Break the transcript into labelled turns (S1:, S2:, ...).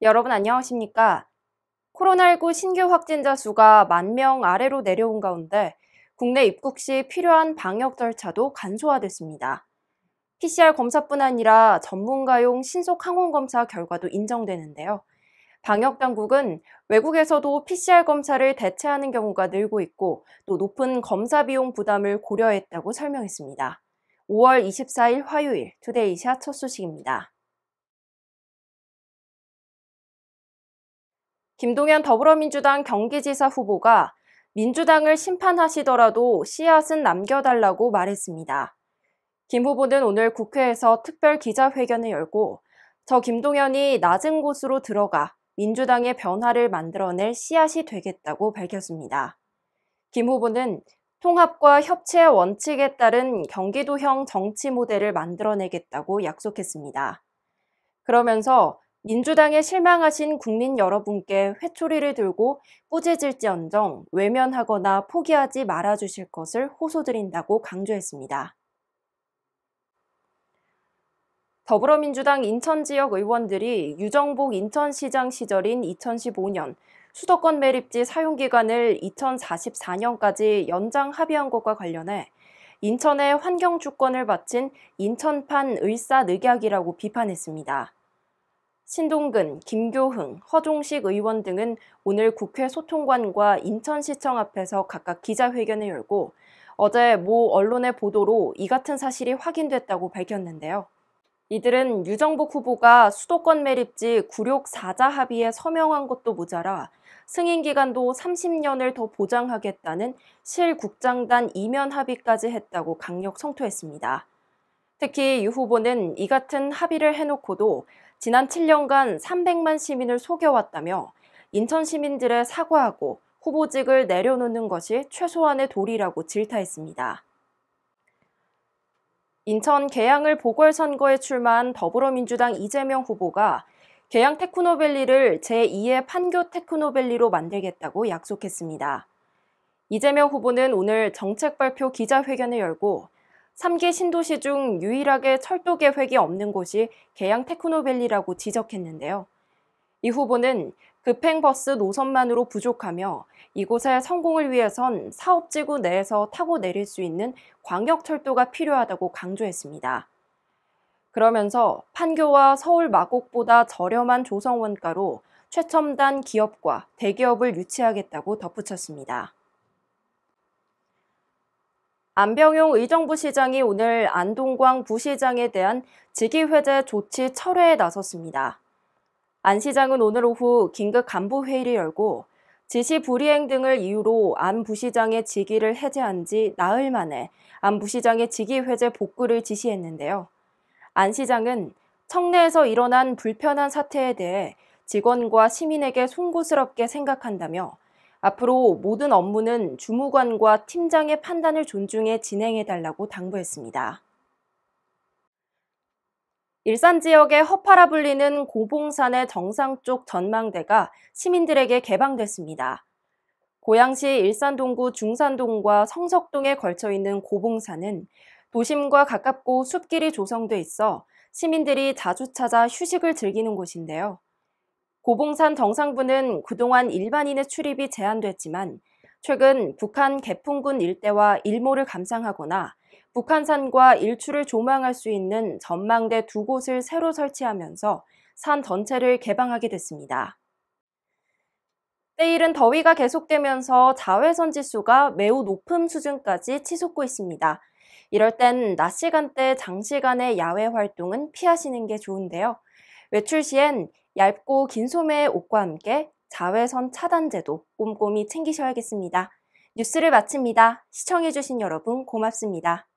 S1: 여러분 안녕하십니까? 코로나19 신규 확진자 수가 10,000명 아래로 내려온 가운데 국내 입국 시 필요한 방역 절차도 간소화됐습니다. PCR 검사뿐 아니라 전문가용 신속 항원 검사 결과도 인정되는데요. 방역 당국은 외국에서도 PCR 검사를 대체하는 경우가 늘고 있고 또 높은 검사 비용 부담을 고려했다고 설명했습니다. 5월 24일 화요일 투데이샷 첫 소식입니다. 김동연 더불어민주당 경기지사 후보가 민주당을 심판하시더라도 씨앗은 남겨달라고 말했습니다. 김 후보는 오늘 국회에서 특별 기자회견을 열고 저 김동연이 낮은 곳으로 들어가 민주당의 변화를 만들어낼 씨앗이 되겠다고 밝혔습니다. 김 후보는 통합과 협치의 원칙에 따른 경기도형 정치 모델을 만들어내겠다고 약속했습니다. 그러면서 민주당에 실망하신 국민 여러분께 회초리를 들고 꾸짖을지언정 외면하거나 포기하지 말아주실 것을 호소드린다고 강조했습니다. 더불어민주당 인천지역 의원들이 유정복 인천시장 시절인 2015년 수도권 매립지 사용기간을 2044년까지 연장 합의한 것과 관련해 인천의 환경주권을 바친 인천판 을사늑약이라고 비판했습니다. 신동근, 김교흥, 허종식 의원 등은 오늘 국회 소통관과 인천시청 앞에서 각각 기자회견을 열고 어제 모 언론의 보도로 이 같은 사실이 확인됐다고 밝혔는데요. 이들은 유정복 후보가 수도권 매립지 굴욕 4자 합의에 서명한 것도 모자라 승인 기간도 30년을 더 보장하겠다는 실국장단 이면 합의까지 했다고 강력 성토했습니다. 특히 유 후보는 이 같은 합의를 해놓고도 지난 7년간 300만 시민을 속여왔다며 인천 시민들의 사과하고 후보직을 내려놓는 것이 최소한의 도리라고 질타했습니다. 인천 계양을 보궐선거에 출마한 더불어민주당 이재명 후보가 계양 테크노밸리를 제2의 판교 테크노밸리로 만들겠다고 약속했습니다. 이재명 후보는 오늘 정책 발표 기자회견을 열고 3기 신도시 중 유일하게 철도 계획이 없는 곳이 계양 테크노밸리라고 지적했는데요. 이 후보는 급행버스 노선만으로 부족하며 이곳의 성공을 위해선 사업지구 내에서 타고 내릴 수 있는 광역철도가 필요하다고 강조했습니다. 그러면서 판교와 서울 마곡보다 저렴한 조성 원가로 최첨단 기업과 대기업을 유치하겠다고 덧붙였습니다. 안병용 의정부시장이 오늘 안동광 부시장에 대한 직위회제 조치 철회에 나섰습니다. 안 시장은 오늘 오후 긴급 간부회의를 열고 지시 불이행 등을 이유로 안 부시장의 직위를 해제한 지 나흘 만에 안 부시장의 직위회제 복구를 지시했는데요. 안 시장은 청내에서 일어난 불편한 사태에 대해 직원과 시민에게 송구스럽게 생각한다며 앞으로 모든 업무는 주무관과 팀장의 판단을 존중해 진행해달라고 당부했습니다. 일산 지역의 허파라 불리는 고봉산의 정상 쪽 전망대가 시민들에게 개방됐습니다. 고양시 일산동구 중산동과 성석동에 걸쳐 있는 고봉산은 도심과 가깝고 숲길이 조성돼 있어 시민들이 자주 찾아 휴식을 즐기는 곳인데요. 고봉산 정상부는 그동안 일반인의 출입이 제한됐지만 최근 북한 개풍군 일대와 일몰을 감상하거나 북한산과 일출을 조망할 수 있는 전망대 2곳을 새로 설치하면서 산 전체를 개방하게 됐습니다. 때이른 더위가 계속되면서 자외선 지수가 매우 높은 수준까지 치솟고 있습니다. 이럴 땐 낮 시간대, 장시간의 야외 활동은 피하시는 게 좋은데요. 외출 시엔 얇고 긴 소매의 옷과 함께 자외선 차단제도 꼼꼼히 챙기셔야겠습니다. 뉴스를 마칩니다. 시청해주신 여러분 고맙습니다.